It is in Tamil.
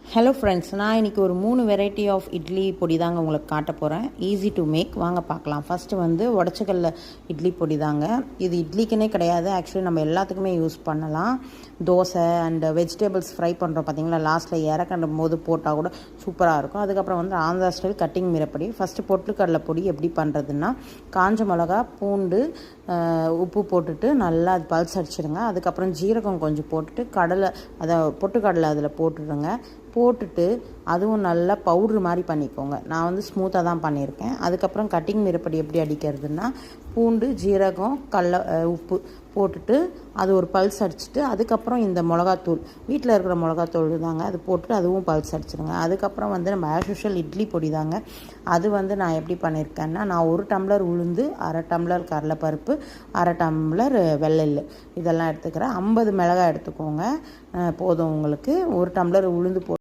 ஹலோ ஃப்ரெண்ட்ஸ், நான் இன்றைக்கி ஒரு 3 வெரைட்டி ஆஃப் இட்லி பொடி தாங்க உங்களுக்கு காட்ட போகிறேன். Easy to make. வாங்க பார்க்கலாம். ஃபஸ்ட்டு வந்து உடச்சக்கல்ல இட்லி பொடி தாங்க. இது இட்லிக்குன்னே கிடையாது, ஆக்சுவலி நம்ம எல்லாத்துக்குமே யூஸ் பண்ணலாம். தோசை அண்ட் வெஜிடபிள்ஸ் ஃப்ரை பண்ணுறோம் பார்த்தீங்களா, லாஸ்ட்டில் இறக்கணும் போது போட்டால் கூட சூப்பராக இருக்கும். அதுக்கப்புறம் வந்து ஆந்திரா ஸ்டைல் கட்டிங் மிரப்படி. ஃபஸ்ட்டு பொட்டுக்கடலை பொடி எப்படி பண்ணுறதுன்னா, காஞ்ச மிளகா, பூண்டு, உப்பு போட்டுட்டு நல்லா அது பல்ஸ் அடிச்சிடுங்க. அதுக்கப்புறம் ஜீரகம் கொஞ்சம் போட்டுட்டு அதை பொட்டுக்கடலை அதில் போட்டுடுங்க. போட்டுட்டு அதுவும் நல்லா பவுட்ரு மாதிரி பண்ணிக்கோங்க. நான் வந்து ஸ்மூத்தாக தான் பண்ணியிருக்கேன். அதுக்கப்புறம் கட்டிங் மிரப்படி எப்படி அடிக்கிறதுன்னா, பூண்டு, ஜீரகம், உப்பு போட்டுட்டு அது ஒரு பல்ஸ் அடிச்சுட்டு, அதுக்கப்புறம் இந்த மிளகாத்தூள், வீட்டில் இருக்கிற மிளகாத்தூள் தாங்க, அது போட்டுட்டு அதுவும் பல்ஸ் அடிச்சிடுங்க. அதுக்கப்புறம் வந்து நம்ம ஆஸ் யூஷுவல் இட்லி பொடி தாங்க. அது வந்து நான் எப்படி பண்ணியிருக்கேன்னா, நான் 1 டம்ளர் உளுந்து, 1/2 டம்ளர் கடலைப்பருப்பு, 1/2 டம்ளர் வெள்ளெள்ளு இதெல்லாம் எடுத்துக்கிறேன். 50 மிளகாய் எடுத்துக்கோங்க, போதும் உங்களுக்கு. 1 டம்ளர் உளுந்து